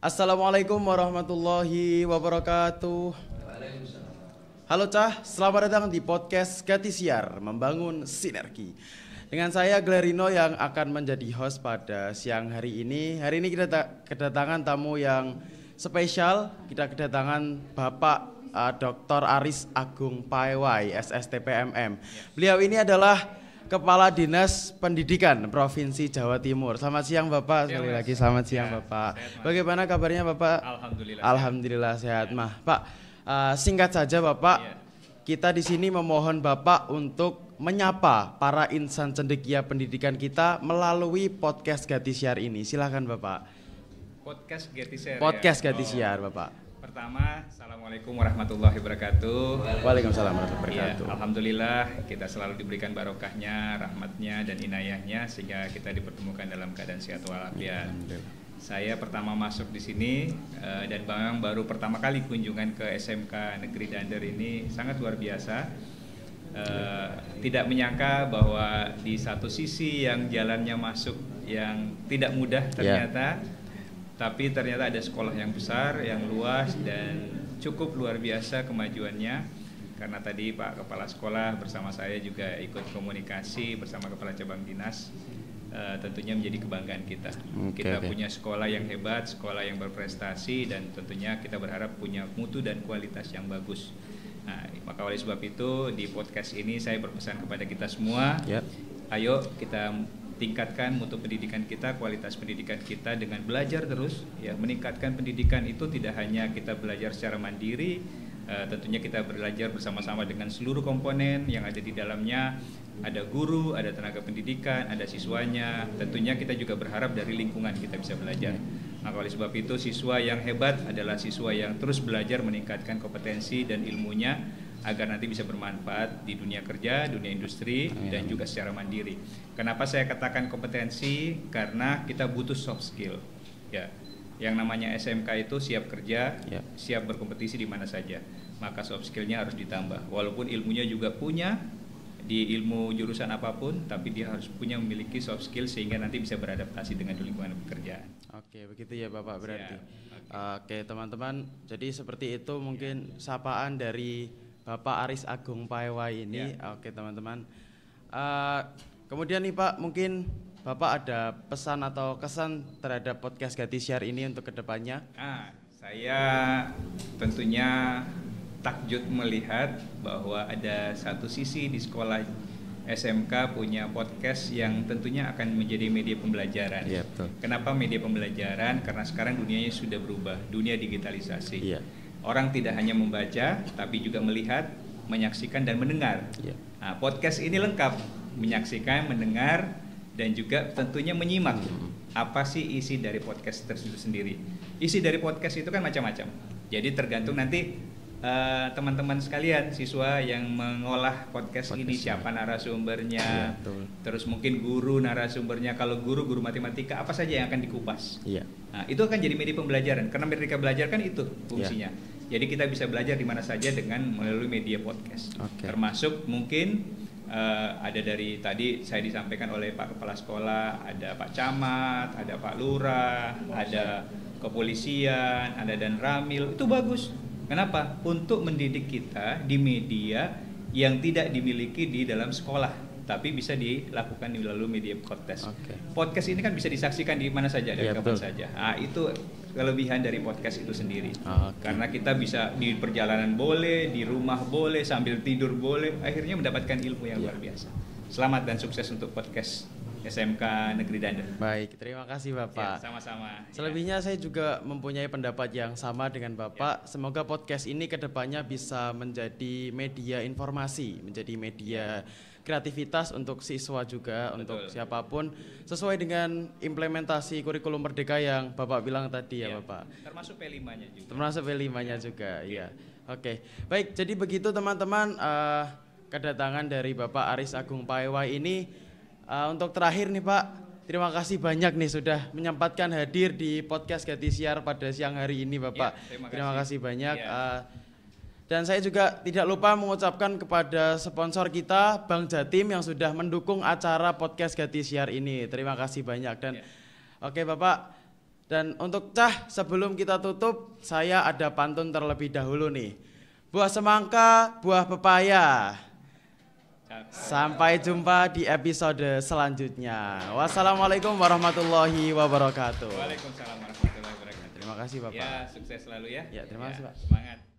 Assalamualaikum warahmatullahi wabarakatuh. Halo Cah, selamat datang di podcast Gati Siar, Membangun Sinergi. Dengan saya Glerino yang akan menjadi host pada siang hari ini. Hari ini kita kedatangan tamu yang spesial. Kita kedatangan Bapak Dr. Aris Agung Paewai, SSTPMM. Beliau ini adalah Kepala Dinas Pendidikan Provinsi Jawa Timur. Selamat siang Bapak, sekali lagi selamat siang Bapak. Bagaimana kabarnya Bapak? Alhamdulillah sehat. Pak, singkat saja Bapak, kita di sini memohon Bapak untuk menyapa para insan cendekia pendidikan kita melalui podcast Gati Siar ini. Silakan Bapak. Podcast Gati Siar. Podcast Gati Siar Bapak. Pertama, Assalamualaikum warahmatullahi wabarakatuh. Waalaikumsalam warahmatullahi wabarakatuh. Ya, alhamdulillah kita selalu diberikan barokahnya, rahmatnya dan inayahnya sehingga kita dipertemukan dalam keadaan sehat walafiat. Saya pertama masuk di sini dan memang baru pertama kali kunjungan ke SMK Negeri Dander ini sangat luar biasa. Tidak menyangka bahwa di satu sisi yang jalannya masuk yang tidak mudah ternyata. Tapi ternyata ada sekolah yang besar, yang luas dan cukup luar biasa kemajuannya. Karena tadi Pak Kepala Sekolah bersama saya juga ikut komunikasi bersama Kepala Cabang Dinas. Tentunya menjadi kebanggaan kita. Kita punya sekolah yang hebat, sekolah yang berprestasi dan tentunya kita berharap punya mutu dan kualitas yang bagus. Nah, maka oleh sebab itu di podcast ini saya berpesan kepada kita semua, ayo kita tingkatkan mutu pendidikan kita, kualitas pendidikan kita dengan belajar terus. Ya, meningkatkan pendidikan itu tidak hanya kita belajar secara mandiri, tentunya kita belajar bersama-sama dengan seluruh komponen yang ada di dalamnya. Ada guru, ada tenaga pendidikan, ada siswanya. Tentunya kita juga berharap dari lingkungan kita bisa belajar. Maka oleh sebab itu siswa yang hebat adalah siswa yang terus belajar meningkatkan kompetensi dan ilmunya agar nanti bisa bermanfaat di dunia kerja, dunia industri, dan juga secara mandiri. Kenapa saya katakan kompetensi? Karena kita butuh soft skill. Ya, yang namanya SMK itu siap kerja, siap berkompetisi di mana saja. Maka soft skillnya harus ditambah. Walaupun ilmunya juga punya di ilmu jurusan apapun, tapi dia harus memiliki soft skill sehingga nanti bisa beradaptasi dengan lingkungan pekerjaan. Oke, begitu ya Bapak berarti. Oke teman-teman, jadi seperti itu mungkin sapaan dari Bapak Aris Agung Paewai ini. Oke teman-teman. Kemudian nih Pak, mungkin Bapak ada pesan atau kesan terhadap podcast Gati Siar ini untuk kedepannya? Saya tentunya takjub melihat bahwa ada satu sisi di sekolah SMK punya podcast yang tentunya akan menjadi media pembelajaran. Betul. Kenapa media pembelajaran? Karena sekarang dunianya sudah berubah, dunia digitalisasi. Orang tidak hanya membaca, tapi juga melihat, menyaksikan dan mendengar. Nah, podcast ini lengkap, menyaksikan, mendengar, dan juga tentunya menyimak. Apa sih isi dari podcast tersebut sendiri? Isi dari podcast itu kan macam-macam. Jadi tergantung nanti teman-teman sekalian, siswa yang mengolah podcast ini, siapa narasumbernya, terus mungkin guru narasumbernya. Kalau guru matematika, apa saja yang akan dikupas. Nah, itu akan jadi media pembelajaran. Karena mereka belajar kan itu fungsinya. Jadi kita bisa belajar di mana saja dengan melalui media podcast. Termasuk mungkin ada dari tadi saya disampaikan oleh Pak Kepala Sekolah, ada Pak Camat, ada Pak Lurah, ada kepolisian, ada dan Ramil. Itu bagus. Kenapa? Untuk mendidik kita di media yang tidak dimiliki di dalam sekolah, tapi bisa dilakukan melalui media podcast. Podcast ini kan bisa disaksikan di mana saja dan kapan saja. Nah, itu kelebihan dari podcast itu sendiri. Karena kita bisa di perjalanan boleh, di rumah boleh, sambil tidur boleh, akhirnya mendapatkan ilmu yang luar biasa. Selamat dan sukses untuk podcast SMK Negeri Dander. Baik, terima kasih Bapak. Sama-sama. Selebihnya saya juga mempunyai pendapat yang sama dengan Bapak. Semoga podcast ini kedepannya bisa menjadi media informasi, menjadi media kreativitas untuk siswa juga, untuk siapapun, sesuai dengan implementasi kurikulum merdeka yang Bapak bilang tadi ya Bapak. Termasuk P5-nya juga. Termasuk P5-nya juga, iya. Oke, baik. Jadi begitu teman-teman, kedatangan dari Bapak Aris Agung Paewai ini. Untuk terakhir nih Pak, terima kasih banyak nih sudah menyempatkan hadir di podcast Gati Siar pada siang hari ini Bapak. Terima kasih banyak. Dan saya juga tidak lupa mengucapkan kepada sponsor kita, Bank Jatim yang sudah mendukung acara podcast Gati Siar ini. Terima kasih banyak. Dan oke Bapak, Dan untuk Cah, sebelum kita tutup, saya ada pantun terlebih dahulu nih. Buah semangka, buah pepaya. Sampai jumpa di episode selanjutnya. Wassalamualaikum warahmatullahi wabarakatuh. Waalaikumsalam warahmatullahi wabarakatuh. Terima kasih Bapak. Ya, sukses selalu ya. Ya, terima kasih Pak. Semangat.